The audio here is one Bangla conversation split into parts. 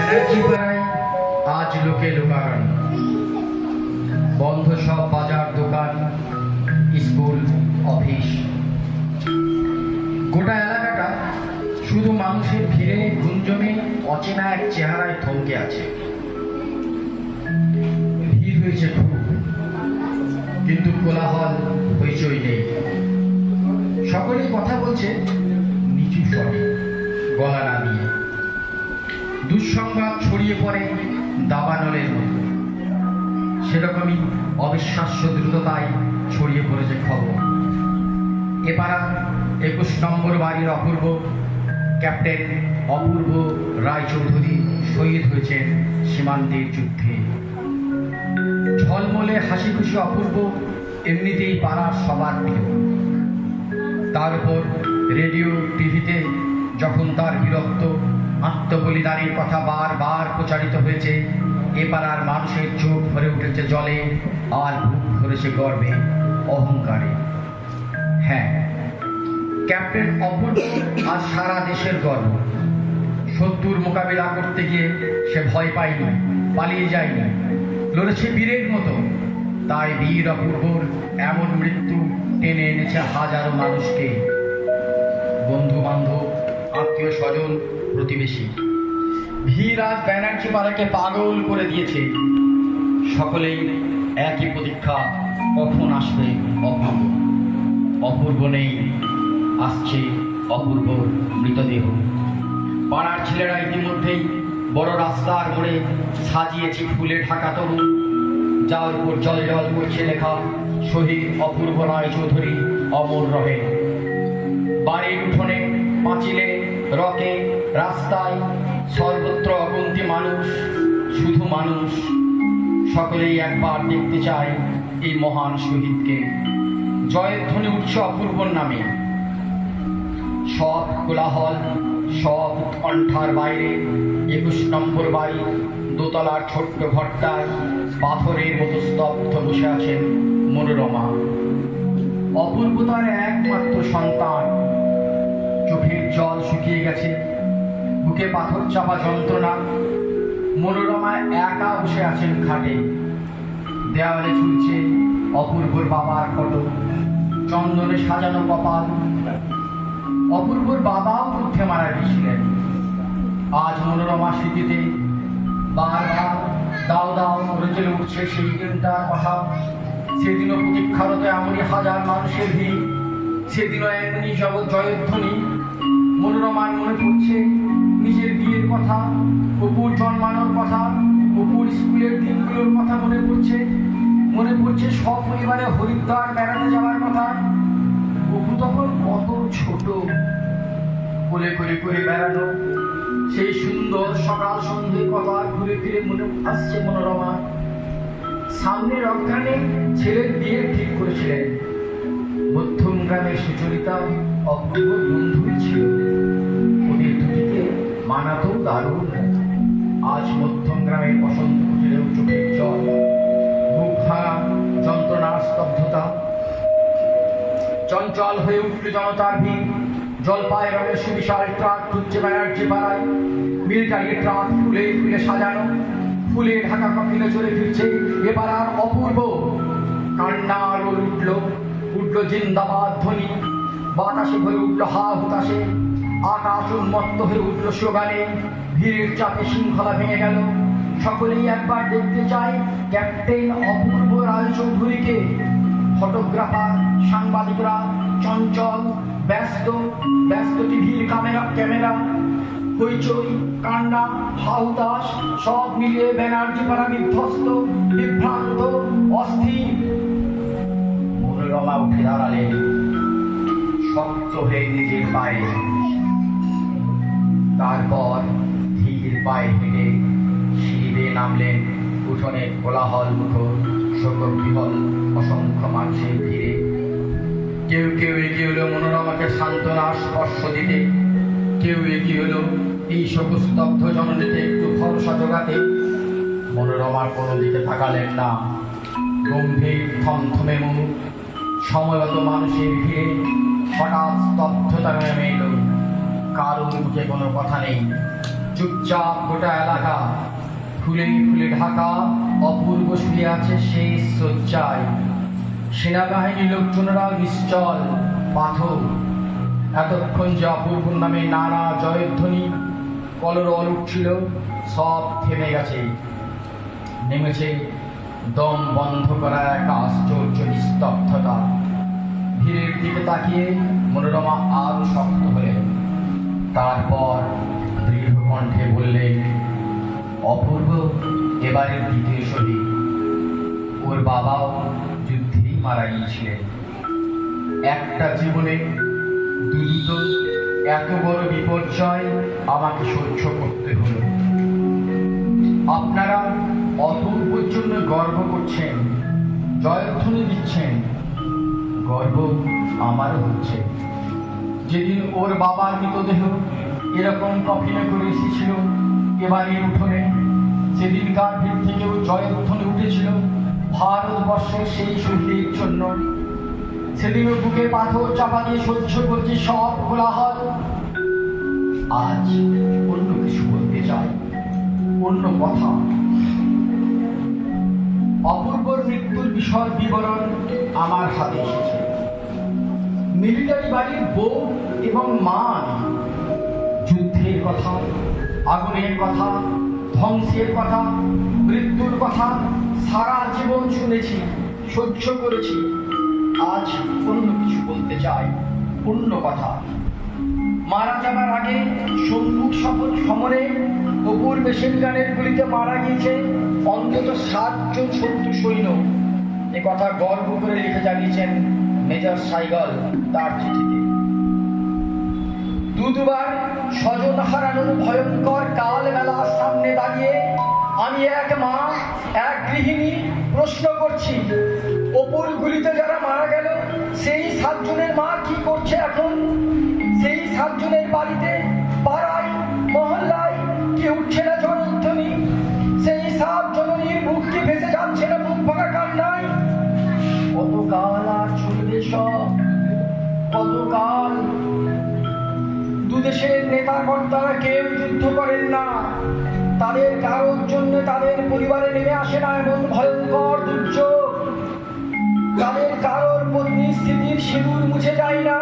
ব্যানার্জি পাড়ায় আজ লোকে লোকারণ্য। বন্ধ সব বাজার দোকান, স্কুল, অফিস। গোটা এলাকাটা শুধু মানুষের ভিড়ে গুঞ্জনে অচেনা এক চেহারায় থমকে আছে। ভিড় হয়েছে খুব, কিন্তু কোলাহল হইচই নেই। সকলেই কথা বলছে নিচু স্বরে, গলা নামিয়ে। দুঃসংবাদ ছড়িয়ে পড়ে দাবানলের মতো। সেরকমই অবিশ্বাস্য দ্রুততায় ছড়িয়ে পড়েছে খবর। এপাড়া 21 নম্বর বাড়ির অপূর্ব ক্যাপ্টেন অপূর্ব রায়চৌধুরী শহীদ হয়েছেন সীমান্তের যুদ্ধে। ঝলমলে হাসি খুশি অপূর্ব এমনিতেই পাড়ার সবার প্রিয়। তার উপর রেডিও টিভিতে যখন তার বীরত্ব আত্মবলিদানের কথা বারবার প্রচারিত হয়েছে, এ পাড়ার মানুষের চোখ ভরে উঠেছে জলে আর বুক ভরেছে গর্বে, অহংকারে। হ্যাঁ, ক্যাপ্টেন অপূর্ব আর সারা দেশের গর্ব। শত্রুর মোকাবিলা করতে গিয়ে সে ভয় পায়নি, পালিয়ে যায়নি, লড়েছে বীরের মতো। তাই বীর অপূর্বর এমন মৃত্যু টেনে এনেছে হাজারো মানুষকে। বন্ধু বান্ধব, আত্মীয় স্বজন, প্রতিবেশী। ভিড় আজ ব্যানার্জি পাড়াকে পাগল করে দিয়েছে। সকলেই একই প্রতীক্ষা, কখন আসবে অপূর্ব। অপূর্ব নেই, আসছে অপূর্বর মৃতদেহ। পাড়ার ছেলেরা ইতিমধ্যেই বড় রাস্তার মোড়ে সাজিয়েছে ফুলে ঢাকা তরুণ, যার উপর জল জল করছে লেখা শহীদ অপূর্ব রায়চৌধুরী অমর রহে। বাড়ির উঠোনে, পাঁচিলে, রকে, রাস্তায় সর্বত্র অগুন্তি মানুষ, শুধু মানুষ। সকলেই একবার দেখতে চায় এই মহান শহীদকে। জয়ধ্বনি উঠছে অপূর্বর নামে। সব কোলাহল, সব উৎকণ্ঠার বাইরে 21 নম্বর বাড়ি দোতলার ছোট্ট ঘরটায় পাথরের মতো স্তব্ধ বসে আছেন মনোরমা। অপূর্ব তার একমাত্র সন্তান। চোখের জল শুকিয়ে গেছে, বুকে পাথর চাপা যন্ত্রণা। মনোরমা একা বসে আছেন খাটে। দেওয়ালে ঝুলছে অপূর্বর বাবার ফটো, চন্দনে সাজানো কপাল। অপূর্বর বাবাও যুদ্ধে মারা গিয়েছিলেন। আজ মনোরমা স্মৃতিতে বারবার দাও দাও করে চলে উঠছে সেই দিনটার কথা। সেদিনও প্রতীক্ষারত এমনই হাজার মানুষের ভিড়, সেদিনও এমনই জয়ধ্বনি। মনোরমার মনে পড়ছে নিজের বিয়ের কথা, অপুর জন্মানোর কথা, অপুর স্কুলের দিনগুলোর কথা মনে পড়ছে। মনে পড়ছে সপরিবারে হরিদ্বার বেড়াতে যাওয়ার কথা। অপু তখন কত ছোট, কোলে করে করে বেড়ানো সেই সুন্দর সকাল সন্ধ্যে কথা ঘুরে ফিরে মনে আসছে মনোরমা। সামনের অজ্ঞানে ছেলের বিয়ে ঠিক করেছিলেন। মধ্যম গ্রামের সুচরিতা অপূর্ব বন্ধুই ছিল। ওদের দুটিকে মানাতেও দারুণ। আজ মধ্যম গ্রামের বসন্ত কুটিরেও চোখের জল, বুক ভাঙা যন্ত্রণার স্তব্ধতা। চঞ্চল হয়ে উঠল জনতার ভিড়। জলপাই রঙের সুবিশাল ট্রাক ঢুকছে ব্যানার্জি পাড়ায়। মিলিটারি ট্রাক ফুলে ফুলে সাজানো, ফুলে ঢাকা কপিলে চলে ফিরছে এবার আর অপূর্ব। কান্নার রোল উঠল জিন্দাবাদ ধ্বনি। বাতাসে ভরে উঠল হা হুতাশে, আকাশ উন্মত্ত হয়ে উঠল স্লোগানে। ভিড়ের চাপে শৃঙ্খলা ভেঙে গেল। সকলেই একবার দেখতে চায় ক্যাপ্টেন অপূর্ব রায়চৌধুরীকে। ফটোগ্রাফার, সাংবাদিকরা চঞ্চল, ব্যস্ত ব্যস্ত। টিভির ক্যামেরা, হইচই, কান্না, হাউতাস সব মিলিয়ে ব্যানার্জি পাড়া বিধ্বস্ত, বিভ্রান্ত, অস্থির। মনোরমা উঠে দাঁড়ালেন শক্ত হয়ে নিজের পায়ে। তারপর ধীর পায়ে হেঁটে সিঁড়ি বেয়ে নামলেন উঠোনে কোলাহল মুখর শোকবিহল অসংখ্য মানুষের ভিড়ে। কেউ কেউ এগিয়ে হলো মনোরমাকে সান্ত্বনার স্পর্শ দিতে, কেউ এগিয়ে হলো এই শোকস্তব্ধ জননীতে একটু ভরসা জোগাতে। মনোরমার কোনো দিকে তাকালেন না। গম্ভীর থমথমে মুখ, সময়ত মানুষের ভিড়ে হঠাৎ স্তব্ধতা নেমে এলো। কারোর মুখে কোনো কথা নেই। চুপচাপ গোটা এলাকা ফুলে ফুলে ঢাকা অপূর্ব শুয়ে আছে সেই শয্যায়। সেনাবাহিনী লোকজনেরা নিশ্চল পাথর। এতক্ষণ যে অপূর্ব নামে নানা জয়ধ্বনি কলরল উঠছিল, সব থেমে গেছে। নেমেছে দম বন্ধ করা এক আশ্চর্য নিস্তব্ধতা। ধীরের দিকে তাকিয়ে মনোরমা আরো শক্ত হলেন। তারপর দৃঢ় কণ্ঠে বললেন, অপূর্ব এবারের দ্বিতীয় শহীদ। ওর বাবাও যুদ্ধেই মারা গিয়েছিলেন। একটা জীবনে দ্রুত এত বড় বিপর্যয় আমাকে সহ্য করতে হলো। আপনারা অপূর্বর জন্য গর্ব করছেন, জয়ধ্বনি দিচ্ছেন, গর্ব আমারও হচ্ছে। যেদিন ওর বাবার মৃতদেহ এরকম কফিনে করে এসেছিল এবারে উঠোনে, সেদিনকার ভিড় থেকেও জয়ধ্বনি উঠেছিল ভারতবর্ষের সেই শহীদের জন্য। সেদিনও বুকে পাথর চাপা দিয়ে সহ্য করছি সব কোলাহল। আজ অন্য কিছু বলতে চাই, অন্য কথা। অপূর্বর মৃত্যুর বিশদ বিবরণ আমার হাতে এসেছে। মিলিটারি বাড়ির বউ এবং মা আমি। যুদ্ধের কথা, আগুনের কথা, ধ্বংসের কথা, মৃত্যুর কথা সারা জীবন শুনেছি, সহ্য করেছি। আজ অন্য কিছু বলতে চাই, অন্য কথা। মারা যাবার আগে সম্মুখ শপথ সমরে অপুর বেশিনগানের গুলিতে মারা গিয়েছে অন্তত 7 জন শত্রু সৈন্য। এ কথা গর্ব করে লিখে জানিয়েছেন মেজর সাইগল তার চিঠিতে। দুবার স্বজন হারানোর ভয়ঙ্কর কাল বেলার সামনে দাঁড়িয়ে আমি এক মা, এক গৃহিণী প্রশ্ন করছি, অপুর গুলিতে যারা মারা গেল সেই 7 জনের মা কি করছে এখন? সেই 7 জনের বাড়িতে, পাড়ায়, মহল্লায় কি উঠছে না জয়ধ্বনি? সেই 7 জননীর বুক কি ভেসে যাচ্ছে না বুক ভাঙা কান্নায়? কতকাল আর চলবে সব, কতকাল? দুদেশের নেতা কর্তারা কেউ যুদ্ধ করেন না, তাদের কারোর জন্য তাদের পরিবারে নেমে আসে না এমন ভয়ঙ্কর দুর্যোগ। তাদের কারোর পত্নী স্মৃতির সিঁদুর মুছে যায় না,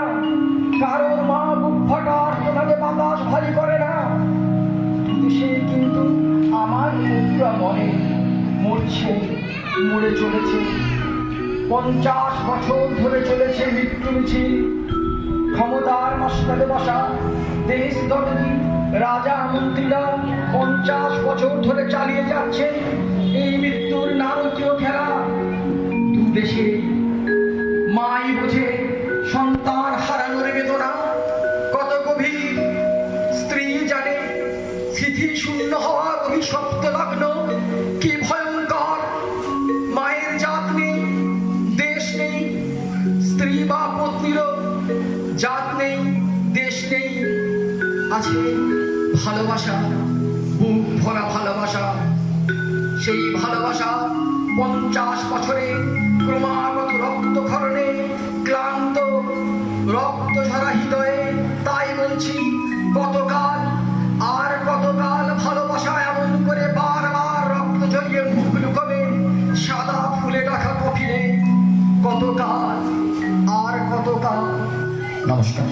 কারোর মা বুক ফাটা আর্তনাদে বাতাস ভারী করে না। দুদেশে কিন্তু আমার পুত্রা মরে, মরছে, মরে চলেছে। 50 বছর ধরে চলেছে মৃত্যু মিছিল। ক্ষমতার মসনদে বসা দেশ দরদি রাজা মন্ত্রীরা 50 বছর ধরে চালিয়ে যাচ্ছে এই মৃত্যুর নারকীয় খেলা। দুদেশে মাই বোঝে সন্তান হারানোর বেদনা কত গভীর, স্ত্রী জানে স্মৃতি শূন্য হওয়ার অভিশপ্ত লগ্ন কি ভয়ঙ্কর। মায়ের জাত নেই, দেশ নেই, স্ত্রী বা পত্নীরও জাত নেই, দেশ নেই। আছে ভালোবাসা, বুক ভরা ভালোবাসা। সেই ভালোবাসা 50 বছরে ক্রমাগত রক্তক্ষরণে ক্লান্ত, রক্ত ঝরা হৃদয়ে। তাই বলছি, কতকাল আর কতকাল ভালোবাসা এমন করে বারবার রক্ত ঝরিয়ে মুখ লুকোবে সাদা ফুলে রাখা কফিনে? কতকাল আর কতকাল? নমস্কার।